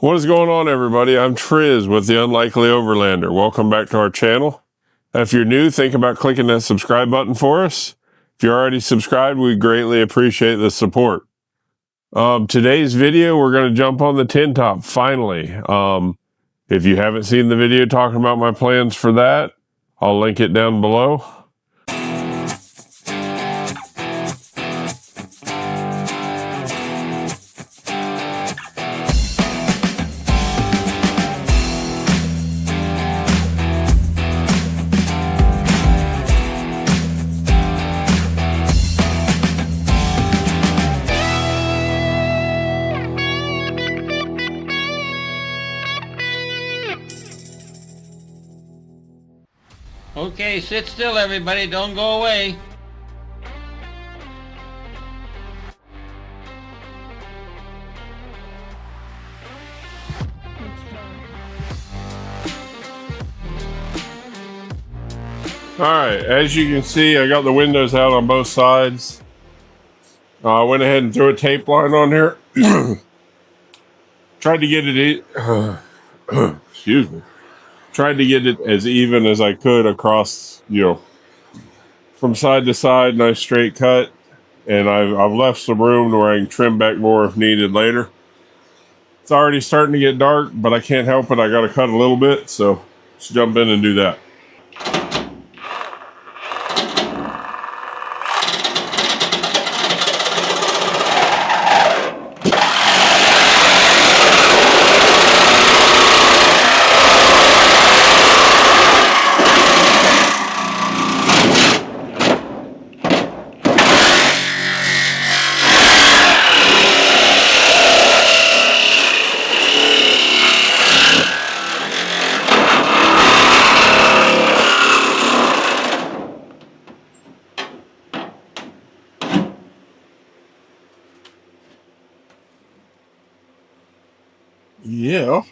What is going on, everybody? I'm Triz with the Unlikely Overlander. Welcome back to our channel. If you're new, think about clicking that subscribe button for us. If you're already subscribed, we greatly appreciate the support. Today's video, we're going to jump on the tin top, finally. If you haven't seen the video talking about my plans for that, I'll link it down below. Okay, sit still everybody, don't go away. Alright, as you can see, I got the windows out on both sides. I went ahead and threw a tape line on here. Tried to get it, excuse me. Tried to get it as even as I could across, from side to side, nice straight cut. And I've left some room to where I can trim back more if needed later. It's already starting to get dark, but I can't help it. I got to cut a little bit, so let's jump in and do that. Yeah.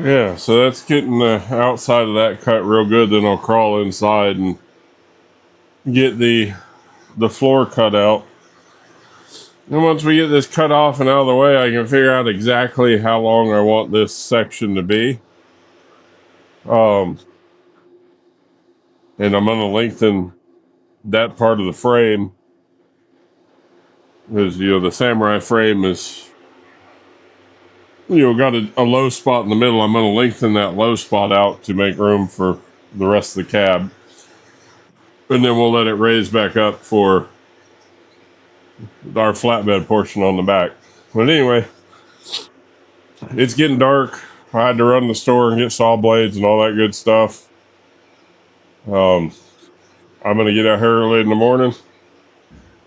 Yeah, so that's getting the outside of that cut real good. Then I'll crawl inside and get the floor cut out. And once we get this cut off and out of the way, I can figure out exactly how long I want this section to be. And I'm going to lengthen that part of the frame. Because, the Samurai frame is, got a low spot in the middle. I'm going to lengthen that low spot out to make room for the rest of the cab. And then we'll let it raise back up for our flatbed portion on the back. But anyway, it's getting dark. I had to run to the store and get saw blades and all that good stuff. I'm going to get out here early in the morning.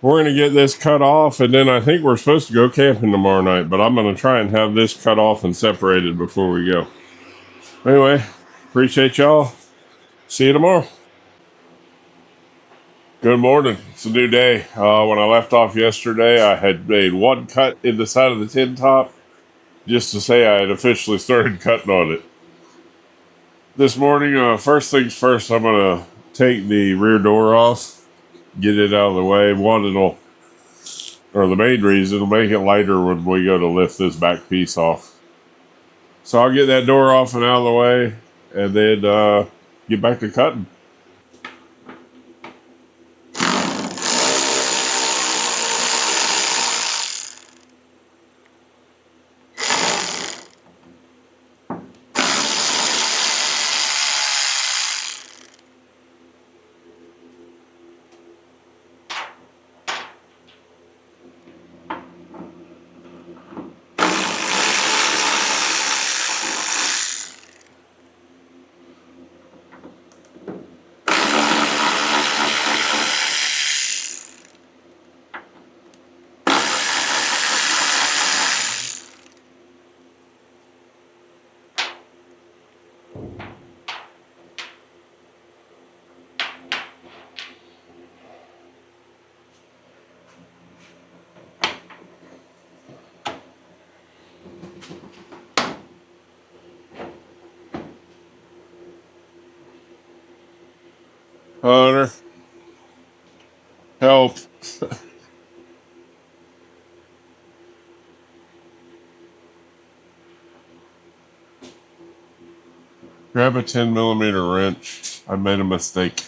We're going to get this cut off, and then I think we're supposed to go camping tomorrow night, but I'm going to try and have this cut off and separated before we go. Anyway, appreciate y'all. See you tomorrow. Good morning. It's a new day. When I left off yesterday, I had made one cut in the side of the tin top just to say I had officially started cutting on it. This morning, first things first, I'm going to take the rear door off, get it out of the way. The main reason, it'll make it lighter when we go to lift this back piece off. So I'll get that door off and out of the way, and then get back to cutting. Hunter, help. Grab a 10mm wrench. I made a mistake.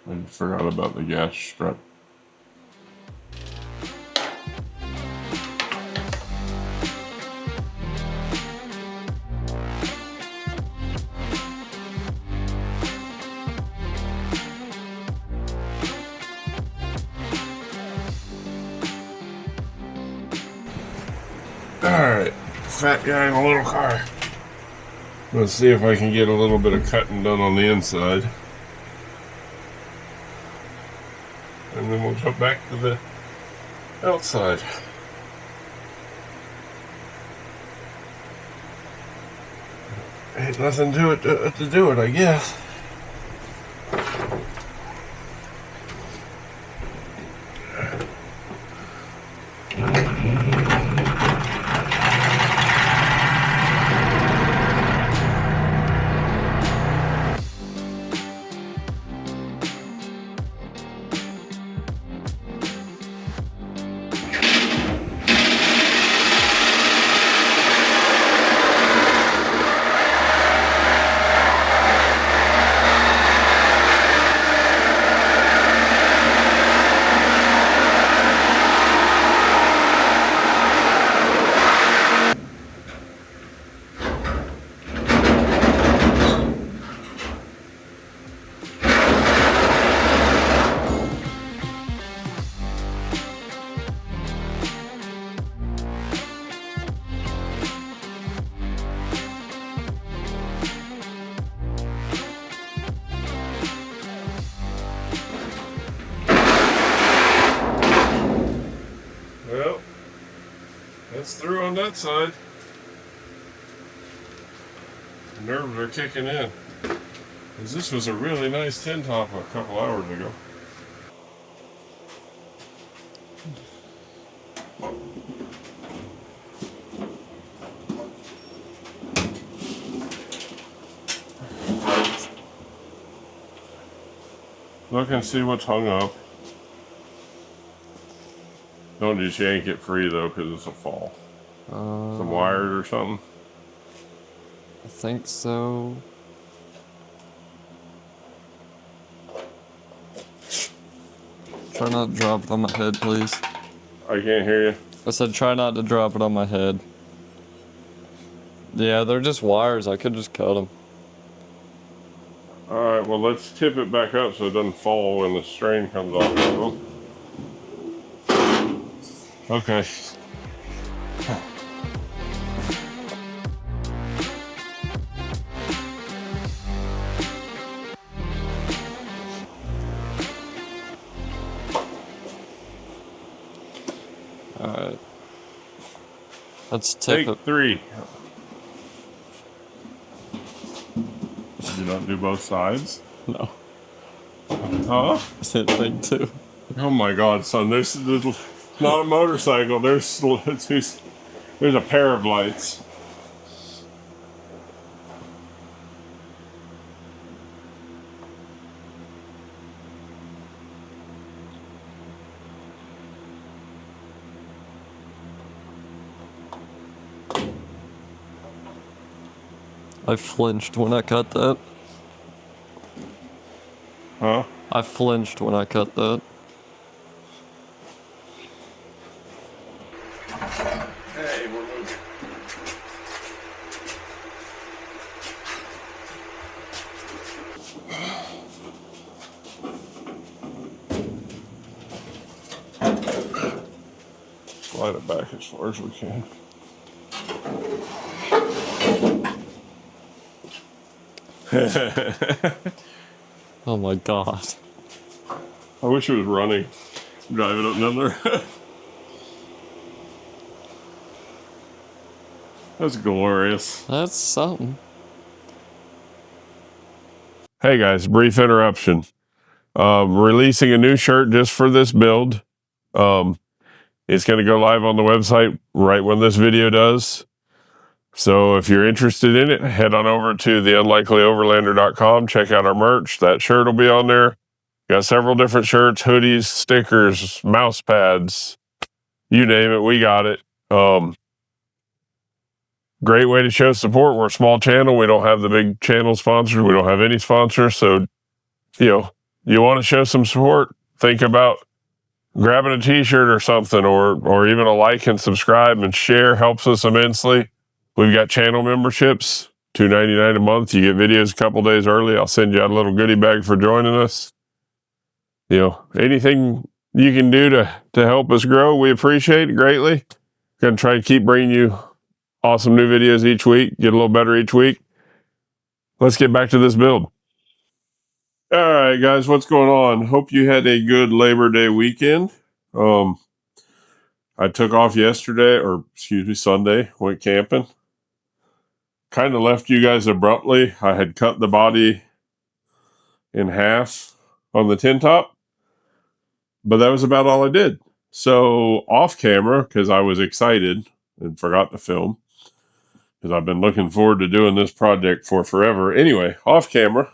I forgot about the gas strap. Alright, fat guy in a little car. Let's see if I can get a little bit of cutting done on the inside. And then we'll jump back to the outside. Ain't nothing to it to do it, I guess. Well, that's through on that side. Nerves are kicking in. Because this was a really nice tin top a couple hours ago. Look and see what's hung up. Don't just yank it free though, because it's a fall. Some wires or something? I think so. Try not to drop it on my head, please. I can't hear you. I said try not to drop it on my head. Yeah, they're just wires. I could just cut them. Alright, well let's tip it back up so it doesn't fall when the strain comes off of them. Okay. Alright. Let's Take tip it. 3. Did you not do both sides? No. Huh? I said thing two. Oh my god, son, there's not a motorcycle, there's a pair of lights. I flinched when I cut that. Huh? I flinched when I cut that. Hey, we're moving. Slide it back as far as we can. Oh my god. I wish it was running. Drive it up down there. That's glorious. That's something. Hey guys, brief interruption. Releasing a new shirt just for this build. It's going to go live on the website right when this video does. So if you're interested in it, head on over to theunlikelyoverlander.com. Check out our merch. That shirt will be on there. Got several different shirts, hoodies, stickers, mouse pads, you name it, we got it. Great way to show support. We're a small channel. We don't have the big channel sponsors. We don't have any sponsors. So, you want to show some support, think about grabbing a t-shirt or something, or even a like and subscribe and share helps us immensely. We've got channel memberships, $2.99 a month. You get videos a couple days early. I'll send you out a little goodie bag for joining us. Anything you can do to help us grow, we appreciate it greatly. Going to try and keep bringing you awesome new videos each week, get a little better each week. Let's get back to this build. All right, guys, what's going on? Hope you had a good Labor Day weekend. I took off Sunday, went camping. Kind of left you guys abruptly. I had cut the body in half on the tin top, but that was about all I did. So off camera, because I was excited and forgot to film, because I've been looking forward to doing this project for forever. Anyway, off camera,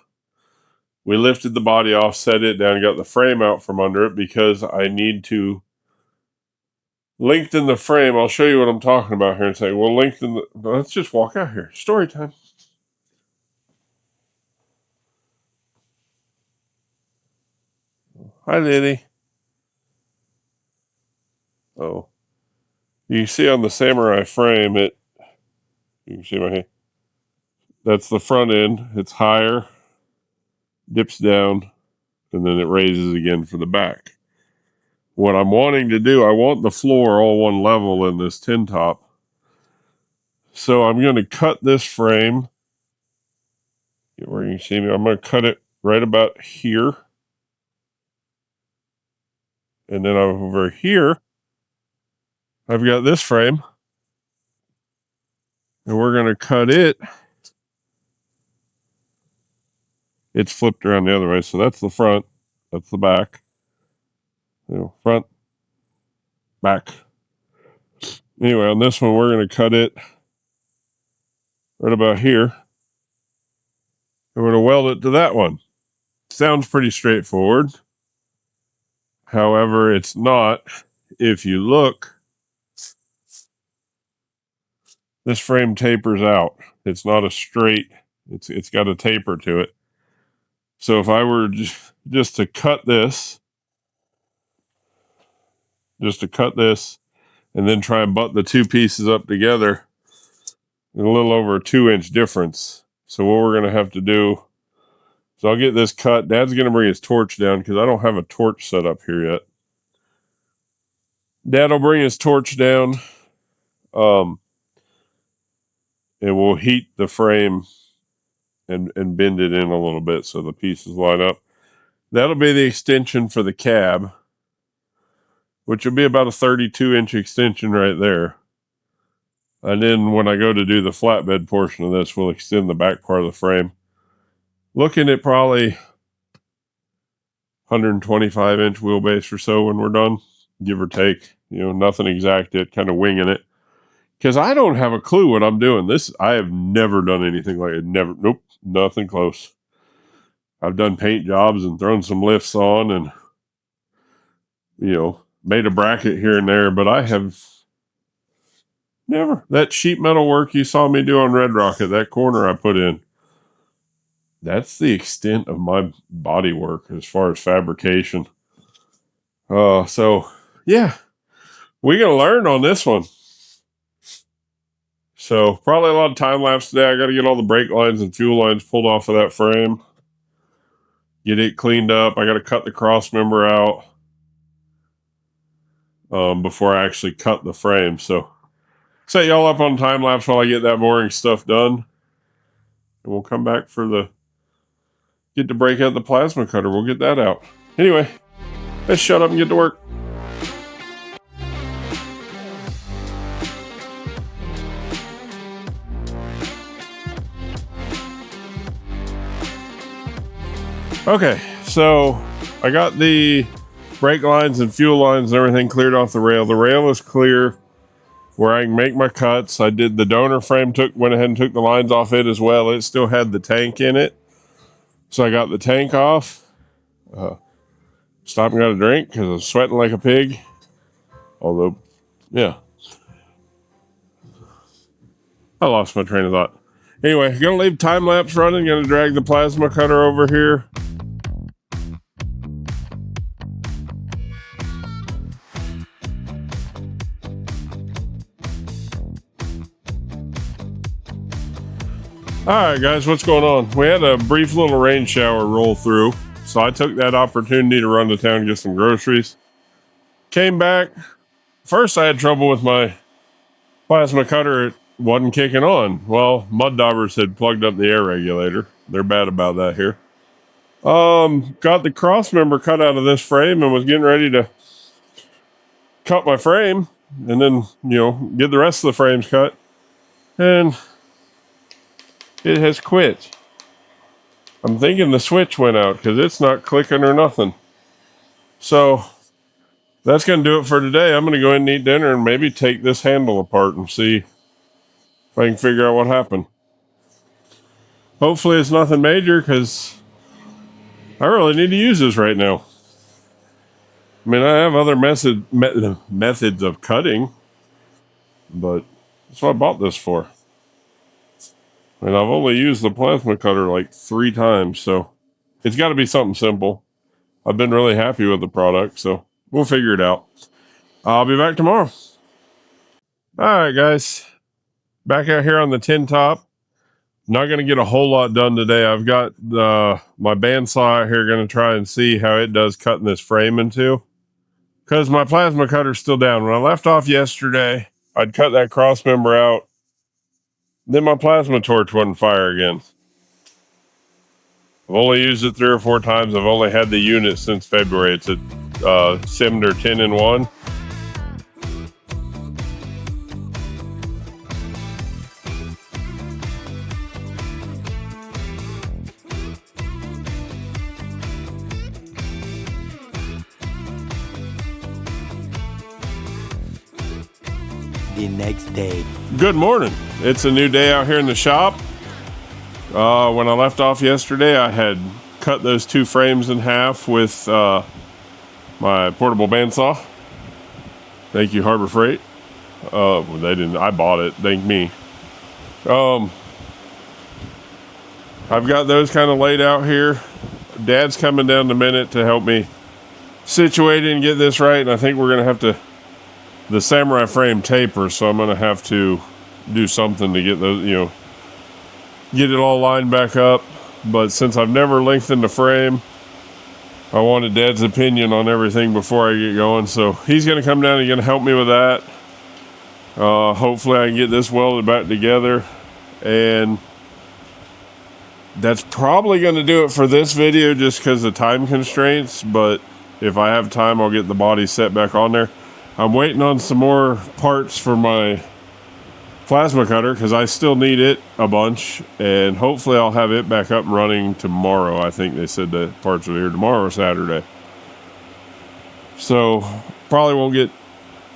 we lifted the body off, set it down, got the frame out from under it because I need to lengthen the frame. I'll show you what I'm talking about here and say, well, let's just walk out here. Story time. Hi, Lily. Oh. You see on the Samurai frame, you can see my hand. That's the front end. It's higher, dips down, and then it raises again for the back. What I'm wanting to do, I want the floor all one level in this tin top. So I'm going to cut this frame. Where you can see me, I'm going to cut it right about here. And then over here, I've got this frame. And we're going to cut it. It's flipped around the other way. So that's the front. That's the back. Front, back. Anyway, on this one, we're going to cut it right about here. And we're going to weld it to that one. Sounds pretty straightforward. However, it's not. If you look, this frame tapers out. It's not a straight, it's got a taper to it. So if I were just to cut this, and then try and butt the two pieces up together, a little over a 2-inch difference. So what we're going to have to do, so I'll get this cut. Dad's going to bring his torch down because I don't have a torch set up here yet. Dad will bring his torch down, and we'll heat the frame and bend it in a little bit so the pieces line up. That'll be the extension for the cab, which will be about a 32-inch extension right there. And then when I go to do the flatbed portion of this, we'll extend the back part of the frame. Looking at probably 125-inch wheelbase or so when we're done, give or take. Nothing exact yet, kind of winging it. Because I don't have a clue what I'm doing. I have never done anything like it. Nope, nothing close. I've done paint jobs and thrown some lifts on and, made a bracket here and there, but I have never. That sheet metal work you saw me do on Red Rocket, that corner I put in, that's the extent of my body work as far as fabrication. So, yeah, we're going to learn on this one. So probably a lot of time lapse today. I got to get all the brake lines and fuel lines pulled off of that frame. Get it cleaned up. I got to cut the cross member out before I actually cut the frame. So set y'all up on time lapse while I get that boring stuff done. And we'll come back get to break out the plasma cutter. We'll get that out. Anyway, let's shut up and get to work. Okay, so I got the brake lines and fuel lines and everything cleared off the rail. The rail is clear where I can make my cuts. I did the donor frame, went ahead and took the lines off it as well. It still had the tank in it. So I got the tank off. Stopped and got a drink because I was sweating like a pig. Although, yeah. I lost my train of thought. Anyway, gonna leave time lapse running. Gonna drag the plasma cutter over here. Alright guys, what's going on? We had a brief little rain shower roll through, so I took that opportunity to run to town and get some groceries. Came back. First I had trouble with my plasma cutter. It wasn't kicking on. Well, mud daubers had plugged up the air regulator. They're bad about that here. Got the cross member cut out of this frame and was getting ready to cut my frame and then, get the rest of the frames cut. And it has quit. I'm thinking the switch went out because it's not clicking or nothing. So that's going to do it for today. I'm going to go ahead and eat dinner and maybe take this handle apart and see if I can figure out what happened. Hopefully it's nothing major because I really need to use this right now. I mean, I have other methods of cutting, but that's what I bought this for. And I've only used the plasma cutter like 3 times, so it's got to be something simple. I've been really happy with the product, so we'll figure it out. I'll be back tomorrow. All right, guys. Back out here on the tin top. Not going to get a whole lot done today. I've got my bandsaw out here going to try and see how it does cutting this frame in two. Because my plasma cutter's still down. When I left off yesterday, I'd cut that cross member out. Then my plasma torch wouldn't fire again. I've only used it 3 or 4 times. I've only had the unit since February. It's a Cinder 10-in-1. The next day. Good morning. It's a new day out here in the shop. When I left off yesterday, I had cut those 2 frames in half with my portable bandsaw. Thank you, Harbor Freight. They didn't. I bought it. Thank me. I've got those kind of laid out here. Dad's coming down in a minute to help me situate it and get this right. And I think we're going to have to. The samurai frame tapers, so I'm going to have to do something to get those, get it all lined back up. But since I've never lengthened the frame, I wanted Dad's opinion on everything before I get going. So he's going to come down and going to help me with that. Hopefully I can get this welded back together. And that's probably going to do it for this video just because of time constraints. But if I have time, I'll get the body set back on there. I'm waiting on some more parts for my plasma cutter because I still need it a bunch, and hopefully I'll have it back up and running tomorrow. I think they said that parts are here tomorrow or Saturday. So probably won't get,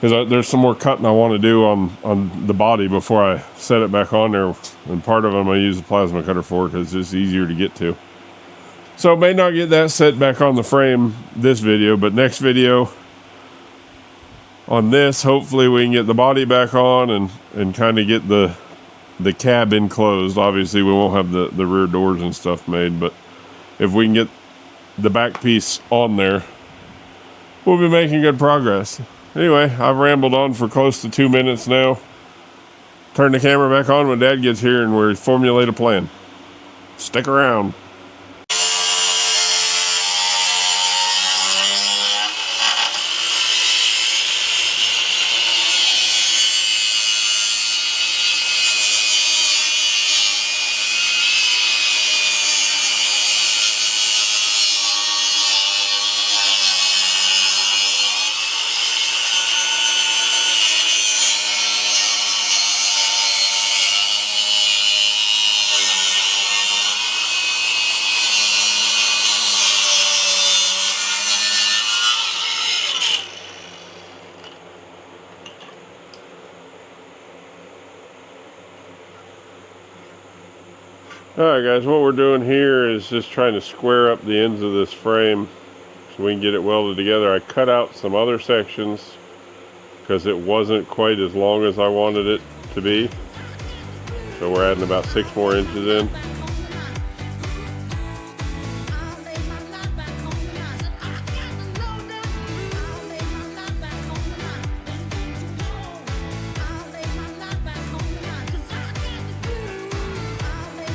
because there's some more cutting I want to do on the body before I set it back on there, and part of them I use the plasma cutter for because it's easier to get to. So may not get that set back on the frame this video, but next video on this, hopefully we can get the body back on and kind of get the cab enclosed. Obviously we won't have the rear doors and stuff made, but if we can get the back piece on there, we'll be making good progress. Anyway, I've rambled on for close to 2 minutes now. Turn the camera back on when Dad gets here and we formulate a plan. Stick around. Alright guys, what we're doing here is just trying to square up the ends of this frame so we can get it welded together. I cut out some other sections because it wasn't quite as long as I wanted it to be. So we're adding about 6 more inches in.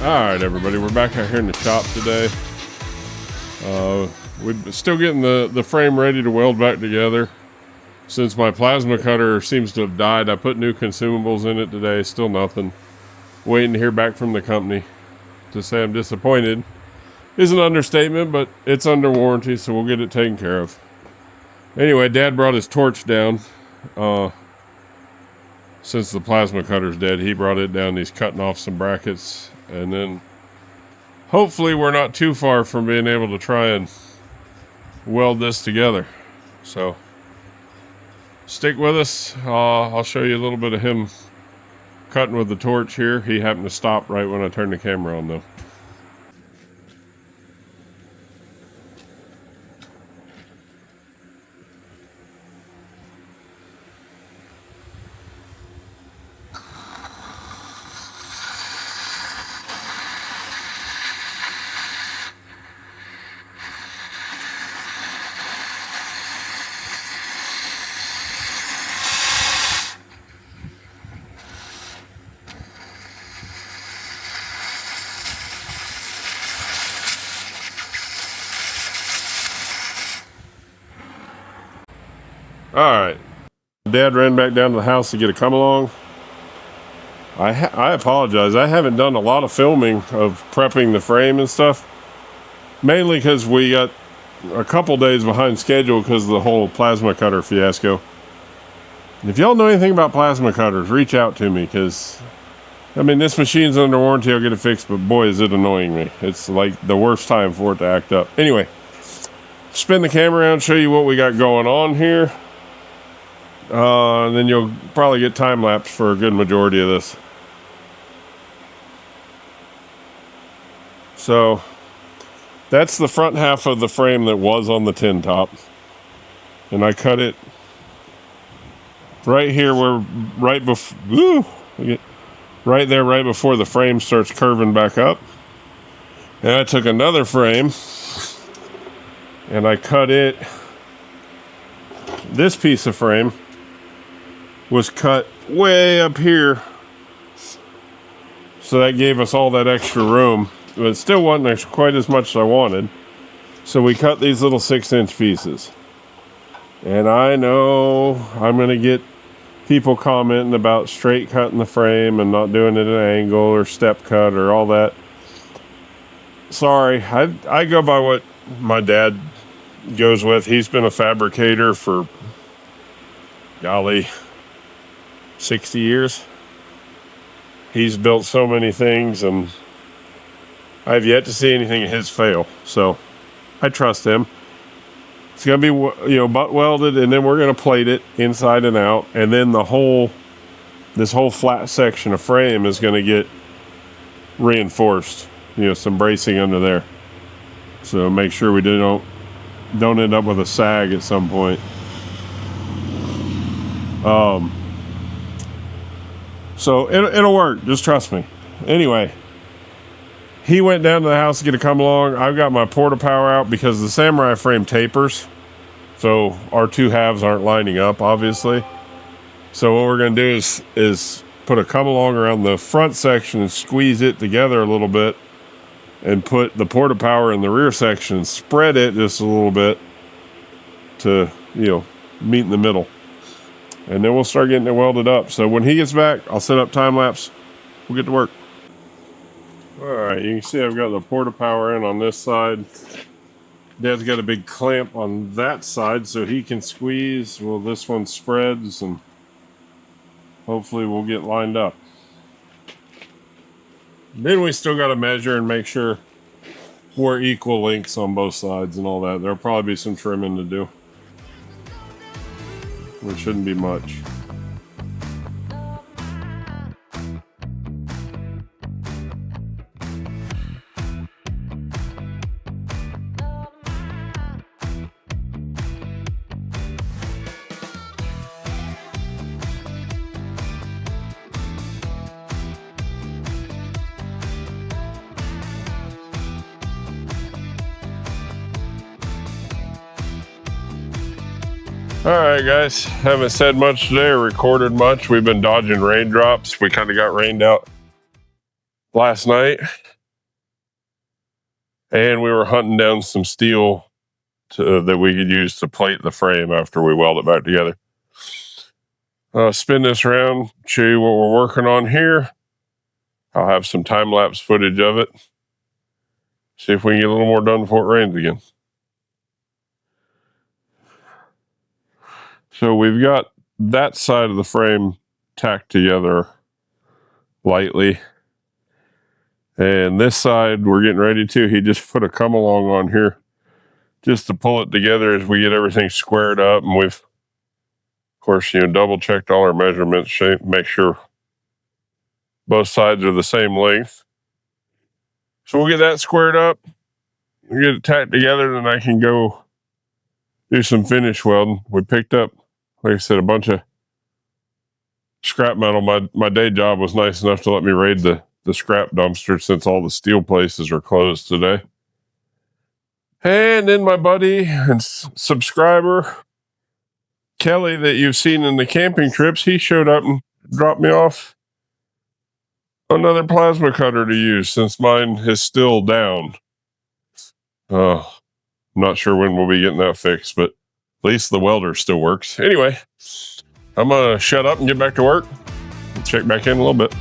Alright everybody, we're back out here in the shop today. We're still getting the frame ready to weld back together. Since my plasma cutter seems to have died, I put new consumables in it today, still nothing. Waiting to hear back from the company. To say I'm disappointed is an understatement, but it's under warranty, so we'll get it taken care of. Anyway, Dad brought his torch down. Since the plasma cutter's dead, he brought it down. He's cutting off some brackets. And then hopefully we're not too far from being able to try and weld this together. So stick with us. I'll show you a little bit of him cutting with the torch here. He happened to stop right when I turned the camera on though. Alright, Dad ran back down to the house to get a come along. I apologize, I haven't done a lot of filming of prepping the frame and stuff. Mainly because we got a couple days behind schedule because of the whole plasma cutter fiasco. And if y'all know anything about plasma cutters, reach out to me because, I mean, this machine's under warranty, I'll get it fixed, but boy is it annoying me. It's like the worst time for it to act up. Anyway, spin the camera around, show you what we got going on here. And then you'll probably get time lapse for a good majority of this. So that's the front half of the frame that was on the tin top, and I cut it right here where right there right before the frame starts curving back up. And I took another frame and I cut it. This piece of frame was cut way up here, so that gave us all that extra room, but it still wasn't quite as much as I wanted. So we cut these little 6-inch pieces, and I know I'm gonna get people commenting about straight cutting the frame and not doing it at an angle or step cut or all that. Sorry, I go by what my dad goes with. He's been a fabricator for, golly, 60 years. He's built so many things, and I've yet to see anything of his fail. So I trust him. It's gonna be, butt welded, and then we're gonna plate it inside and out, and then this whole flat section of frame is gonna get reinforced. Some bracing under there. So make sure we don't end up with a sag at some point. So it'll work, just trust me. Anyway, he went down to the house to get a come along. I've got my porta power out because the Samurai frame tapers, so our two halves aren't lining up, obviously. So what we're gonna do is put a come along around the front section and squeeze it together a little bit, and put the porta power in the rear section and spread it just a little bit to meet in the middle. And then we'll start getting it welded up. So when he gets back, I'll set up time lapse. We'll get to work. All right, you can see I've got the porta power in on this side. Dad's got a big clamp on that side so he can squeeze. Well, this one spreads, and hopefully we'll get lined up. Then we still got to measure and make sure we're equal lengths on both sides and all that. There'll probably be some trimming to do. It shouldn't be much. All right, guys. Haven't said much today or recorded much. We've been dodging raindrops. We kind of got rained out last night. And we were hunting down some steel that we could use to plate the frame after we weld it back together. Spin this around, show you what we're working on here. I'll have some time-lapse footage of it. See if we can get a little more done before it rains again. So we've got that side of the frame tacked together lightly. And this side, we're getting ready to. He just put a come along on here just to pull it together as we get everything squared up. And we've, of course, double checked all our measurements, make sure both sides are the same length. So we'll get that squared up, we'll get it tacked together, then I can go do some finish welding. We picked up, like I said, a bunch of scrap metal. My day job was nice enough to let me raid the scrap dumpster since all the steel places are closed today. And then my buddy and subscriber, Kelly, that you've seen in the camping trips, he showed up and dropped me off another plasma cutter to use since mine is still down. I'm not sure when we'll be getting that fixed, but at least the welder still works. Anyway, I'm going to shut up and get back to work. Check back in a little bit.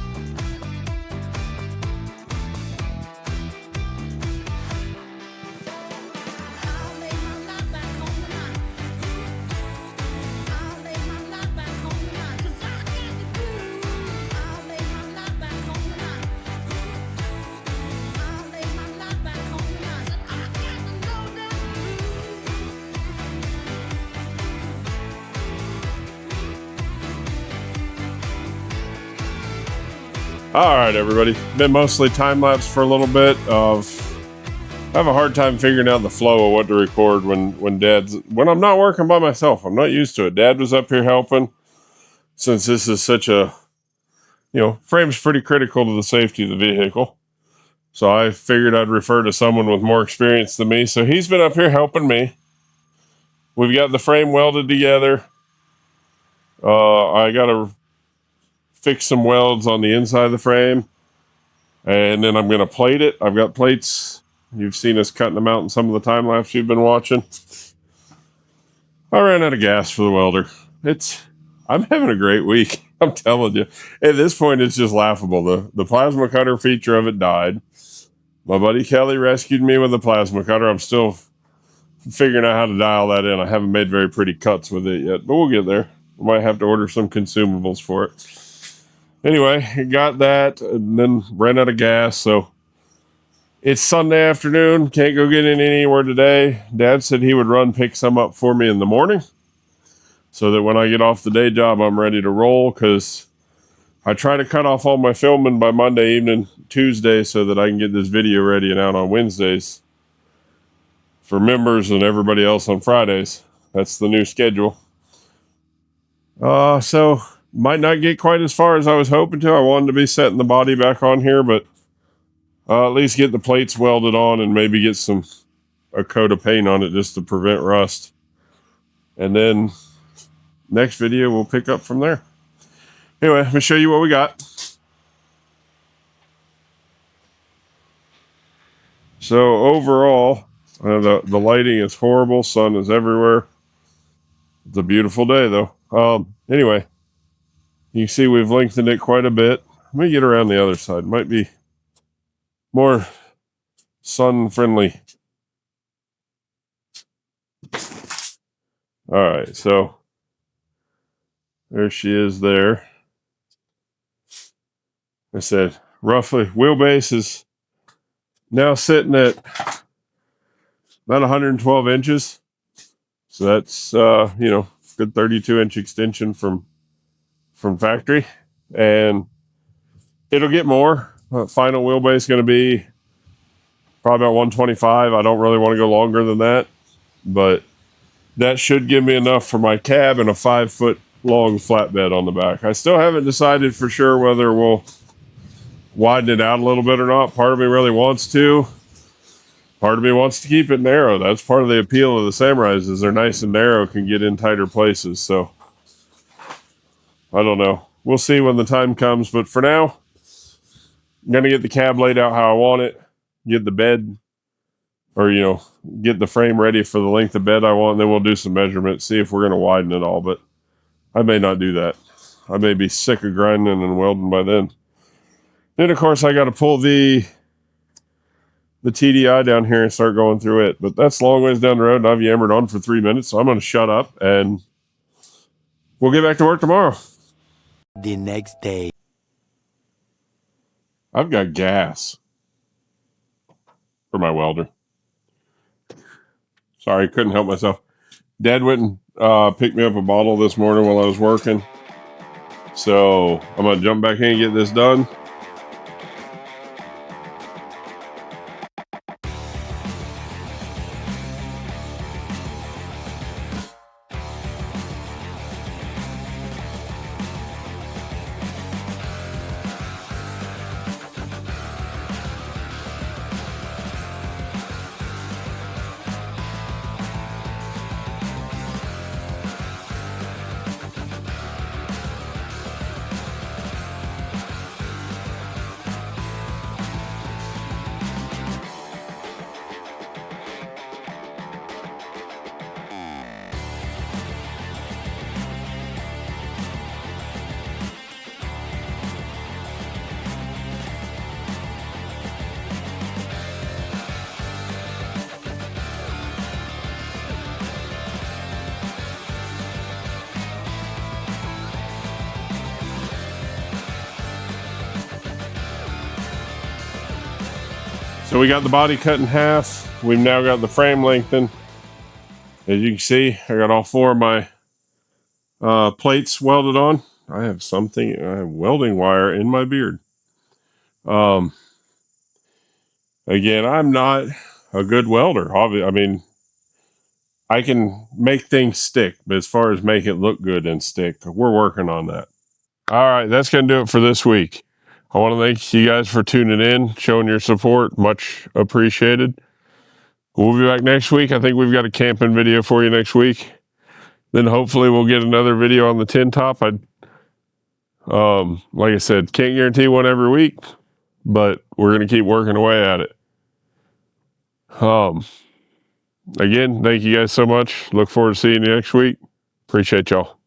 All right, everybody. Been mostly time-lapse for a little bit. I have a hard time figuring out the flow of what to record when I'm not working by myself. I'm not used to it. Dad was up here helping since this is such a, frame's pretty critical to the safety of the vehicle. So I figured I'd refer to someone with more experience than me. So he's been up here helping me. We've got the frame welded together. I got to fix some welds on the inside of the frame, and then I'm going to plate it. I've got plates. You've seen us cutting them out in some of the time lapse you've been watching. I ran out of gas for the welder. I'm having a great week. I'm telling you. At this point, it's just laughable. The plasma cutter feature of it died. My buddy Kelly rescued me with the plasma cutter. I'm still figuring out how to dial that in. I haven't made very pretty cuts with it yet, but we'll get there. We might have to order some consumables for it. Anyway, got that and then ran out of gas. So it's Sunday afternoon. Can't go get in anywhere today. Dad said he would pick some up for me in the morning so that when I get off the day job, I'm ready to roll, because I try to cut off all my filming by Monday evening, Tuesday, so that I can get this video ready and out on Wednesdays for members and everybody else on Fridays. That's the new schedule. So might not get quite as far as I was hoping to. I wanted to be setting the body back on here, but at least get the plates welded on and maybe get a coat of paint on it just to prevent rust. And then next video, we'll pick up from there. Anyway, let me show you what we got. So overall, the lighting is horrible. Sun is everywhere. It's a beautiful day, though. Anyway, you can see we've lengthened it quite a bit. Let me get around the other side. Might be more sun-friendly. All right, so there she is there. I said, roughly, wheelbase is now sitting at about 112 inches. So that's, good 32-inch extension from factory. And it'll get more. Final wheelbase is going to be probably about 125. I don't really want to go longer than that, but that should give me enough for my cab and a 5-foot long flatbed on the back. I still haven't decided for sure whether we'll widen it out a little bit or not. Part of me really wants to. Part of me wants to keep it narrow. That's part of the appeal of the Samurais is they're nice and narrow, can get in tighter places. So I don't know. We'll see when the time comes. But for now, I'm going to get the cab laid out how I want it, get the bed, or, get the frame ready for the length of bed I want, and then we'll do some measurements, see if we're going to widen it all. But I may not do that. I may be sick of grinding and welding by then. Then, of course, I got to pull the TDI down here and start going through it. But that's a long ways down the road, and I've yammered on for 3 minutes, so I'm going to shut up, and we'll get back to work tomorrow. The next day. I've got gas for my welder. Sorry, couldn't help myself. Dad went and picked me up a bottle this morning while I was working. So I'm going to jump back in and get this done. So we got the body cut in half. We've now got the frame lengthened. As you can see, I got all 4 of my plates welded on. I have welding wire in my beard. Again, I'm not a good welder. I mean, I can make things stick, but as far as make it look good and stick, we're working on that. All right, that's going to do it for this week. I want to thank you guys for tuning in, showing your support. Much appreciated. We'll be back next week. I think we've got a camping video for you next week. Then hopefully we'll get another video on the tin top. Like I said, can't guarantee one every week, but we're going to keep working away at it. Again, thank you guys so much. Look forward to seeing you next week. Appreciate y'all.